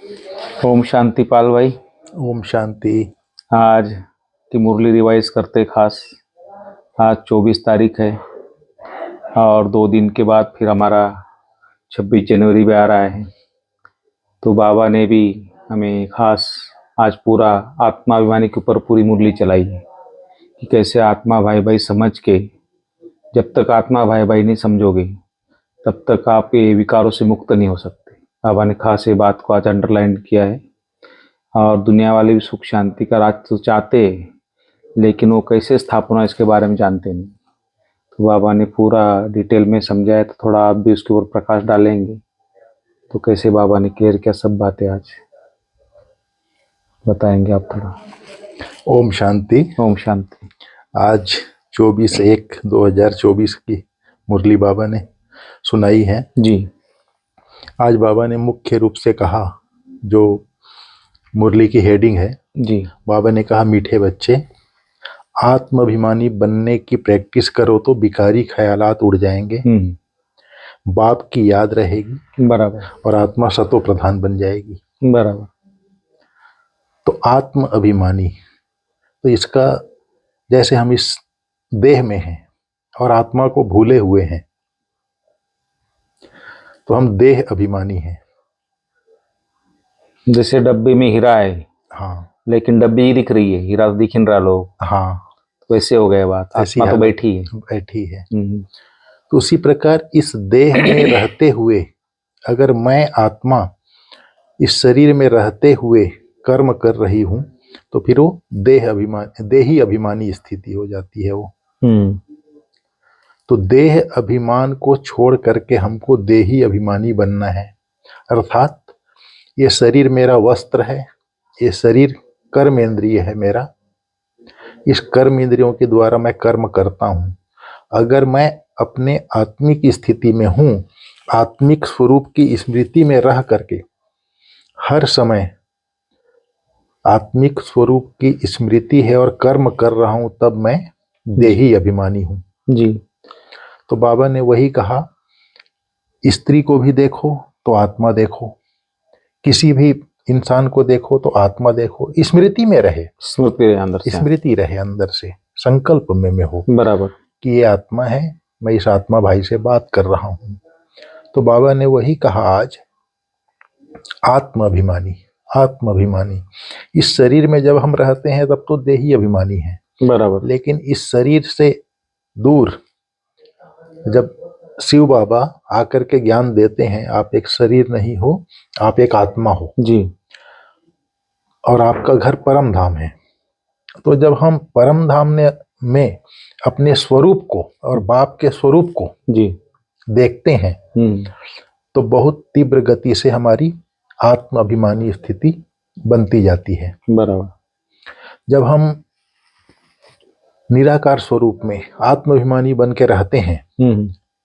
ओम शांति पाल भाई। ओम शांति। आज की मुरली रिवाइज करते खास। आज 24 तारीख है और 2 दिन के बाद फिर हमारा 26 जनवरी भी आ रहा है। तो बाबा ने भी हमें खास आज पूरा आत्माभिमानी के ऊपर पूरी मुरली चलाई है कि कैसे आत्मा भाई भाई समझ के, जब तक आत्मा भाई भाई नहीं समझोगे तब तक आप ये विकारों से मुक्त नहीं हो सकते। बाबा ने खास ये बात को आज अंडरलाइन किया है। और दुनिया वाले भी सुख शांति का राज तो चाहते हैं, लेकिन वो कैसे स्थापना है इसके बारे में जानते नहीं। तो बाबा ने पूरा डिटेल में समझाया, तो थोड़ा आप भी उसके ऊपर प्रकाश डालेंगे तो कैसे बाबा ने क्लियर किया सब बातें आज बताएंगे आप थोड़ा। ओम शांति। ओम शांति। आज 24/1/2024 की मुरली बाबा ने सुनाई है जी। आज बाबा ने मुख्य रूप से कहा, जो मुरली की हेडिंग है जी। बाबा ने कहा, मीठे बच्चे आत्माभिमानी बनने की प्रैक्टिस करो तो विकारी ख्यालात उड़ जाएंगे, बाप की याद रहेगी, बराबर, और आत्मा सतो प्रधान बन जाएगी। बराबर। तो आत्म अभिमानी, तो इसका जैसे हम इस देह में हैं और आत्मा को भूले हुए हैं, तो हम देह अभिमानी हैं। जैसे डब्बे में हीरा है, हाँ, लेकिन डब्बी ही दिख रही है, हीरा तो दिख नहीं रहा लोग। हाँ, वैसे हो गए बात, आत्मा तो बैठी है। बैठी है। तो उसी प्रकार इस देह में रहते हुए, अगर मैं आत्मा इस शरीर में रहते हुए कर्म कर रही हूं, तो फिर वो देही अभिमानी स्थिति हो जाती है वो। तो देह अभिमान को छोड़ करके हमको देही अभिमानी बनना है। अर्थात ये शरीर मेरा वस्त्र है, ये शरीर कर्म इंद्रिय है मेरा, इस कर्म इंद्रियों के द्वारा मैं कर्म करता हूँ। अगर मैं अपने आत्मिक स्थिति में हूँ, आत्मिक स्वरूप की स्मृति में रह करके हर समय आत्मिक स्वरूप की स्मृति है और कर्म कर रहा हूँ, तब मैं देही अभिमानी हूँ। जी। तो बाबा ने वही कहा, स्त्री को भी देखो तो आत्मा देखो, किसी भी इंसान को देखो तो आत्मा देखो, स्मृति में रहे, स्मृति रहे अंदर से, संकल्प में हो बराबर कि ये आत्मा है, मैं इस आत्मा भाई से बात कर रहा हूँ। तो बाबा ने वही कहा आज, आत्माभिमानी, आत्माभिमानी। इस शरीर में जब हम रहते हैं तब तो देही अभिमानी है, बराबर। लेकिन इस शरीर से दूर जब शिव बाबा आकर के ज्ञान देते हैं, आप एक शरीर नहीं हो, आप एक आत्मा हो जी, और आपका घर परम धाम है। तो जब हम परम धाम में अपने स्वरूप को और बाप के स्वरूप को जी देखते हैं, तो बहुत तीव्र गति से हमारी आत्म अभिमानी स्थिति बनती जाती है। बराबर। जब हम निराकार स्वरूप में आत्माभिमानी बन के रहते हैं,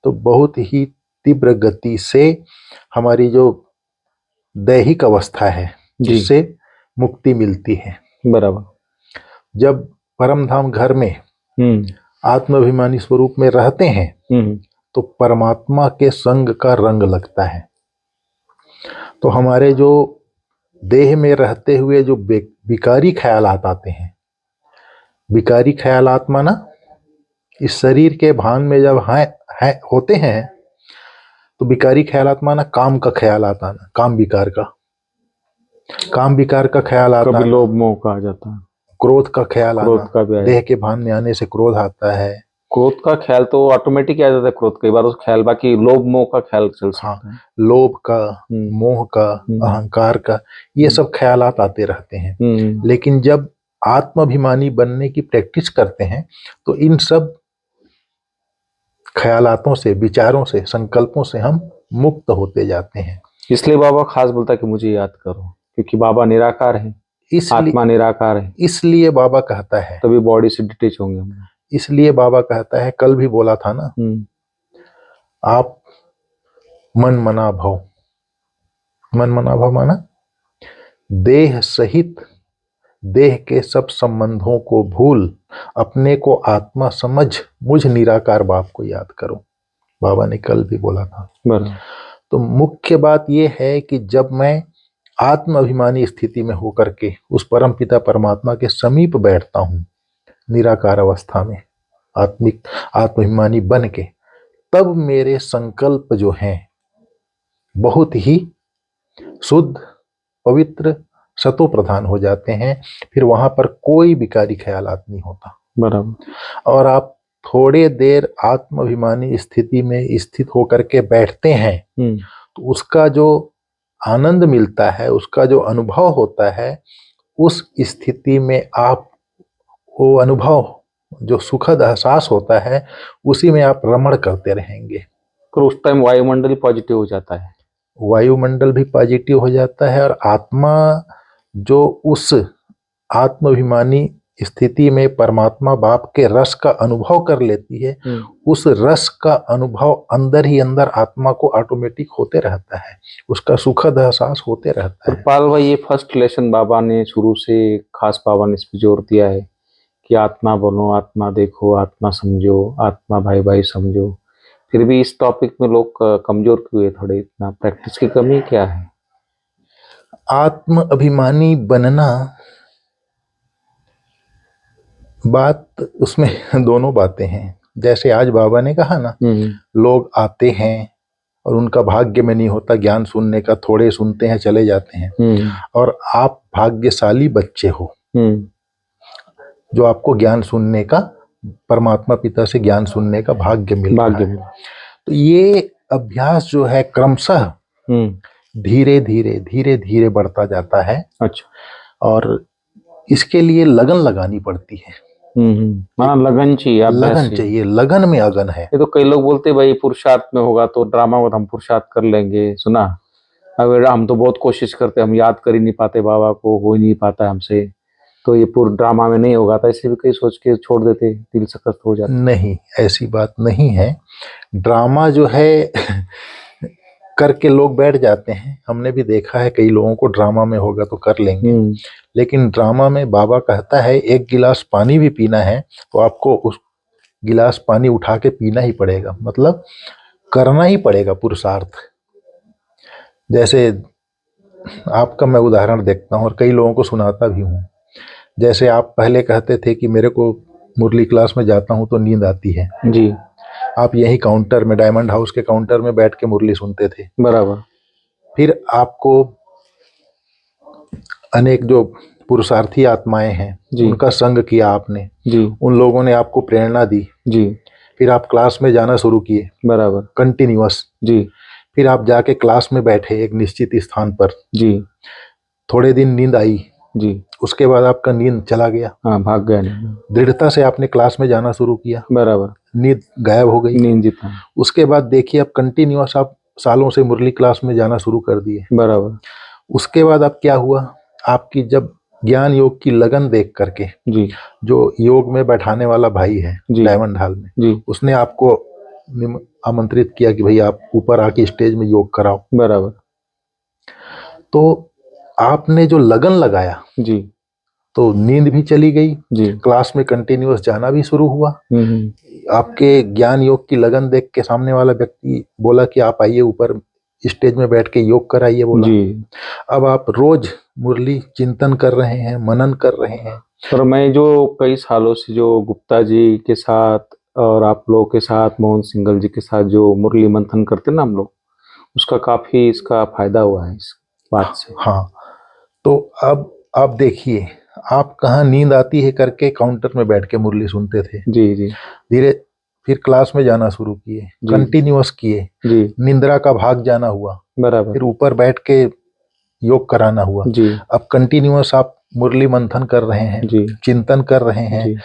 तो बहुत ही तीव्र गति से हमारी जो दैहिक अवस्था है, जिससे मुक्ति मिलती है। बराबर। जब परम धाम घर में आत्माभिमानी स्वरूप में रहते हैं, तो परमात्मा के संग का रंग लगता है। तो हमारे जो देह में रहते हुए जो विकारी ख्यालात आते हैं, विकारी ख्यालात माना इस शरीर के भान में जब होते हैं, तो विकारी ख्यालात माना काम का ख्याल आता है, काम विकार का ख्याल आता है, कभी लोभ मोह का आ जाता है, क्रोध का ख्याल आता है, देह के भान में आने से क्रोध आता है। क्रोध का ख्याल तो ऑटोमेटिक आ जाता है, क्रोध कई बार उस ख्याल, बाकी लोभ मोह का ख्याल चल सकता है। हाँ, लोभ का, मोह का, अहंकार का, ये सब ख्यालात आते रहते हैं। लेकिन जब आत्माभिमानी बनने की प्रैक्टिस करते हैं, तो इन सब ख्यालातों से, विचारों से, संकल्पों से हम मुक्त होते जाते हैं। इसलिए बाबा खास बोलता है कि मुझे याद करो, क्योंकि बाबा निराकार है, आत्मा निराकार है। इसलिए बाबा कहता है, तभी बॉडी से डिटेच होंगे हम। इसलिए बाबा कहता है, कल भी बोला था ना, आप मन मना भव। मन मना भव माना देह सहित देह के सब संबंधों को भूल अपने को आत्मा समझ मुझ निराकार बाप को याद करो। बाबा ने कल भी बोला था। तो मुख्य बात यह है कि जब मैं आत्म अभिमानी स्थिति में होकर के उस परम पिता परमात्मा के समीप बैठता हूँ, निराकार अवस्था में आत्मिक आत्माभिमानी बन के, तब मेरे संकल्प जो हैं बहुत ही शुद्ध, पवित्र, सतो प्रधान हो जाते हैं। फिर वहां पर कोई विकारी ख्यालात नहीं होता। बराबर। और आप थोड़े देर आत्माभिमानी स्थिति में स्थित होकर के बैठते हैं तो उसका जो आनंद मिलता है, उसका जो अनुभव होता है, उस स्थिति में आप वो अनुभव जो सुखद एहसास होता है उसी में आप रमण करते रहेंगे। तो उस टाइम वायुमंडल पॉजिटिव हो जाता है। वायुमंडल भी पॉजिटिव हो जाता है और आत्मा जो उस आत्माभिमानी स्थिति में परमात्मा बाप के रस का अनुभव कर लेती है, उस रस का अनुभव अंदर ही अंदर आत्मा को ऑटोमेटिक होते रहता है, उसका सुखद एहसास होते रहता है। पाल भाई, ये फर्स्ट लेसन बाबा ने शुरू से खास बाबा ने इस पर जोर दिया है कि आत्मा बनो, आत्मा देखो, आत्मा समझो, आत्मा भाई भाई समझो। फिर भी इस टॉपिक में लोग कमजोर क्यों है थोड़े? इतना प्रैक्टिस की कमी क्या है? आत्म अभिमानी बनना, बात उसमें दोनों बातें हैं। जैसे आज बाबा ने कहा ना, लोग आते हैं और उनका भाग्य में नहीं होता ज्ञान सुनने का, थोड़े सुनते हैं चले जाते हैं। और आप भाग्यशाली बच्चे हो जो आपको ज्ञान सुनने का, परमात्मा पिता से ज्ञान सुनने का भाग्य मिल रहा है। तो ये अभ्यास जो है क्रमशः धीरे धीरे धीरे धीरे बढ़ता जाता है। अच्छा। और इसके लिए लगन लगानी पड़ती है। लगन चाहिए, लगन चाहिए, लगन में अगन है। ये तो कई लोग बोलते भाई पुरुषार्थ में होगा तो ड्रामा में हम पुरुषार्थ कर लेंगे। सुना, अगर हम तो बहुत कोशिश करते, हम याद कर ही नहीं पाते बाबा को, हो ही नहीं पाता हमसे, तो ये पूरा ड्रामा में नहीं होगा। तो ऐसे भी कई सोच के छोड़ देते, दिल सकत हो जाता। नहीं, ऐसी बात नहीं है। ड्रामा जो है करके लोग बैठ जाते हैं। हमने भी देखा है कई लोगों को, ड्रामा में होगा तो कर लेंगे। लेकिन ड्रामा में बाबा कहता है एक गिलास पानी भी पीना है तो आपको उस गिलास पानी उठा के पीना ही पड़ेगा, मतलब करना ही पड़ेगा पुरुषार्थ। जैसे आपका मैं उदाहरण देखता हूँ और कई लोगों को सुनाता भी हूँ। जैसे आप पहले कहते थे कि मेरे को मुरली क्लास में जाता हूँ तो नींद आती है जी, आप यही काउंटर में, डायमंड हाउस के काउंटर में बैठ के मुरली सुनते थे। बराबर। फिर आपको अनेक जो पुरुषार्थी आत्माएं हैं उनका संग किया आपने जी, उन लोगों ने आपको प्रेरणा दी जी। फिर आप क्लास में जाना शुरू किए, बराबर, कंटिन्यूअस जी। फिर आप जाके क्लास में बैठे एक निश्चित स्थान पर जी। थोड़े दिन नींद आई जी, उसके बाद आपका नींद चला गया, हाँ, भाग गया। दृढ़ता से आपने क्लास में जाना शुरू किया, बराबर, नींद गायब हो गई, नींद जितना। उसके बाद देखिए आप कंटिन्यूअस आप सालों से मुरली क्लास में जाना शुरू कर दिए। बराबर। उसके बाद अब क्या हुआ, आपकी जब ज्ञान योग की लगन देख करके जी, जो योग में बैठाने वाला भाई है डायमंड हॉल में जी, उसने आपको आमंत्रित किया कि भाई आप ऊपर आके स्टेज में योग कराओ। बराबर। तो आपने जो लगन लगाया जी, तो नींद भी चली गई जी, क्लास में कंटिन्यूअस जाना भी शुरू हुआ। आपके ज्ञान योग की लगन देख के सामने वाला व्यक्ति बोला कि आप आइए ऊपर स्टेज में बैठ के योग कराइए, बोला जी। अब आप रोज मुरली चिंतन कर रहे हैं, मनन कर रहे हैं। पर मैं जो कई सालों से जो गुप्ता जी के साथ और आप लोगों के साथ, मोहन सिंगल जी के साथ जो मुरली मंथन करते ना हम लोग, उसका काफी इसका फायदा हुआ है इस बात से। हाँ, तो अब आप देखिए आप कहाँ नींद आती है करके काउंटर में बैठ के मुरली सुनते थे, जी, जी, धीरे फिर क्लास में जाना शुरू किए, कंटिन्यूअस किए, जी, निंद्रा का भाग जाना हुआ, बराबर, फिर ऊपर बैठ के योग कराना हुआ, जी। अब कंटिन्यूअस आप मुरली मंथन कर रहे हैं, जी, चिंतन कर रहे हैं, जी,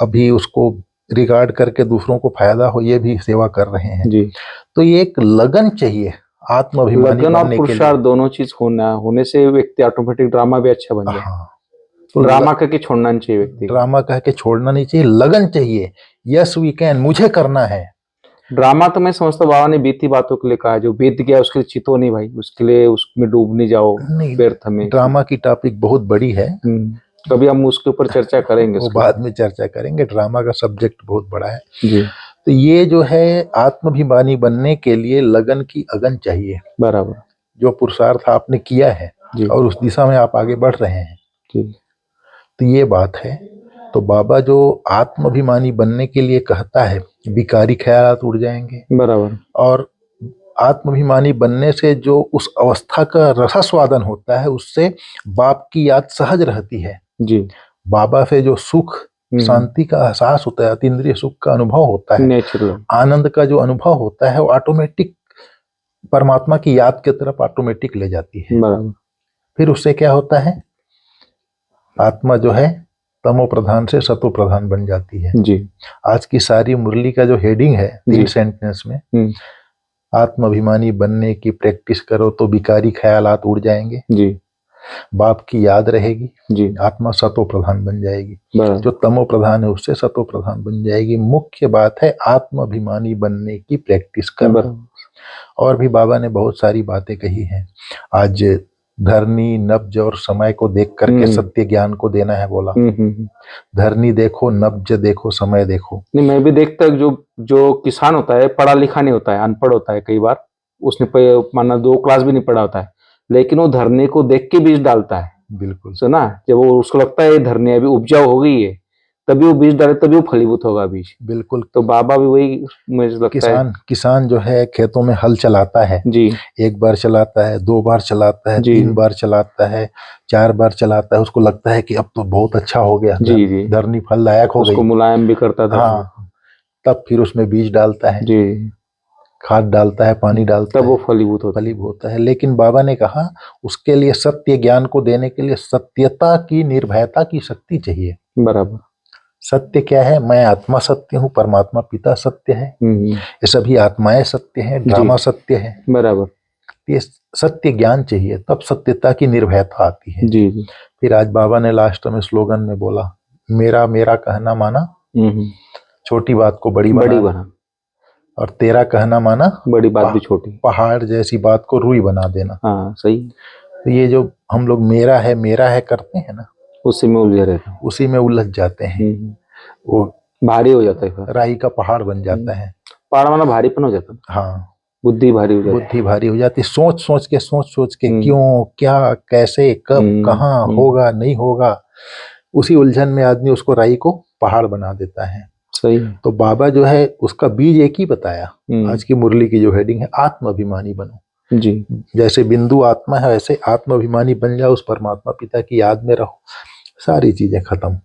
अभी उसको रिगार्ड करके दूसरों को फायदा हो ये भी सेवा कर रहे हैं। जी। तो ये एक लगन चाहिए आत्माभिमानी लगन और बनने के लिए। पुरुषार्थ दोनों चीज होने से व्यक्ति ऑटोमेटिक ड्रामा भी अच्छा बन जाए। हाँ, तो ड्रामा करके छोड़ना नहीं चाहिए व्यक्ति। ड्रामा कह के छोड़ना नहीं चाहिए, लगन चाहिए। यस वी कैन, मुझे करना है। ड्रामा तो मैं समझता हूँ बाबा ने बीती बातों के लिए कहा, जो बीत गया उसके लिए चितो नहीं भाई, उसके लिए उसमें डूब नहीं जाओ व्यर्थ में। ड्रामा की टॉपिक बहुत बड़ी है, कभी हम उसके ऊपर चर्चा करेंगे, वो बाद में चर्चा करेंगे। ड्रामा का सब्जेक्ट बहुत बड़ा है जी। तो ये जो है आत्माभिमानी बनने के लिए लगन की अगन चाहिए। बराबर। जो पुरुषार्थ आपने किया है जी और उस दिशा में आप आगे बढ़ रहे हैं। जी तो ये बात है। तो बाबा जो आत्माभिमानी बनने के लिए कहता है, विकारी ख्यालात उड़ जाएंगे, बराबर। और आत्माभिमानी बनने से जो उस अवस्था का रसास्वादन होता है, उससे बाप की याद सहज रहती है। जी बाबा से जो सुख शांति का एहसास होता है, अतीन्द्रिय सुख का अनुभव होता है, नेचुरल। आनंद का जो अनुभव होता है, वो ऑटोमेटिक परमात्मा की याद की तरफ ऑटोमेटिक ले जाती है। बराबर। फिर उससे क्या होता है, आत्मा जो है तमो प्रधान से सतो प्रधान बन जाती है। जी आज की सारी मुरली का जो हेडिंग है 3 जी। सेंटेंस में, आत्माभिमानी बनने की प्रैक्टिस करो तो विकारी ख्यालात उड़ जाएंगे, जी बाप की याद रहेगी, जी। आत्मा सतो प्रधान बन जाएगी, बराबर। जो तमो प्रधान है उससे सतो प्रधान बन जाएगी। मुख्य बात है आत्माभिमानी बनने की प्रैक्टिस करना। बराबर। और भी बाबा ने बहुत सारी बातें कही हैं। आज धरनी नब्ज और समय को देख करके सत्य ज्ञान को देना है बोला। धरनी देखो, नब्ज देखो, समय देखो। नहीं, मैं भी देखता हूँ जो जो किसान होता है पढ़ा लिखा नहीं होता है, अनपढ़ होता है, कई बार उसने माना 2 क्लास भी नहीं पढ़ा होता है, लेकिन वो धरने को देख के बीज डालता है। बिल्कुल सुना, जब वो उसको लगता है ये धरनी अभी उपजाऊ हो गई है, तभी वो बीज डाले, तभी वो फलीभूत होगा बीज। बिल्कुल। तो बाबा भी वही मुझे लगता है। किसान जो है खेतों में हल चलाता है जी 1 बार चलाता है, 2 बार चलाता है, जी 3 बार चलाता है, 4 बार चलाता है, उसको लगता है कि अब तो बहुत अच्छा हो गया, जी जी। धरनी फल लायक हो उसको गई। मुलायम भी करता था। हाँ, तब फिर उसमें बीज डालता है, जी, खाद डालता है, पानी डालता तब वो है, फलीभूत होता है। फलीभूत होता है। लेकिन बाबा ने कहा उसके लिए, सत्य ज्ञान को देने के लिए सत्यता की, निर्भयता की शक्ति चाहिए। बराबर। सत्य क्या है? मैं आत्मा सत्य हूँ, परमात्मा पिता सत्य है, ये सभी आत्माएं सत्य हैं, ड्रामा सत्य है। बराबर। ये सत्य ज्ञान चाहिए, तब सत्यता की निर्भयता आती है। जी जी। फिर आज बाबा ने लास्ट में स्लोगन में बोला, मेरा मेरा कहना माना, छोटी बात को बड़ी बड़ी बना, बना, और तेरा कहना माना, बड़ी बात भी छोटी। पहाड़ जैसी बात को रुई बना देना। हाँ सही। तो ये जो हम लोग मेरा है करते हैं ना, उसी में उलझे रहते हैं, उसी में उलझ जाते हैं, वो भारी हो जाता है, फिर राई का पहाड़ बन जाता है। पहाड़ वाला भारीपन हो जाता है। हाँ, बुद्धि भारी हो जाती है। बुद्धि भारी हो जाती, सोच सोच के क्यों, क्या, कैसे, कब, कहाँ होगा, नहीं होगा, उसी उलझन में आदमी उसको राई को पहाड़ बना देता है। सही। तो बाबा जो है उसका बीज एक ही बताया। आज की मुरली की जो हेडिंग है, आत्माभिमानी बनो। जी। जैसे बिंदु आत्मा है, वैसे आत्माभिमानी बन जाओ, उस परमात्मा पिता की याद में रहो, सारी चीजें खत्म।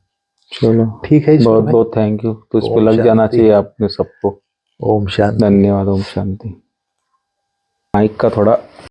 चलो ठीक है, बहुत बहुत थैंक यू। तो इस पे लग जाना चाहिए आपने सबको। ओम शांति। धन्यवाद। ओम शांति। माइक का थोड़ा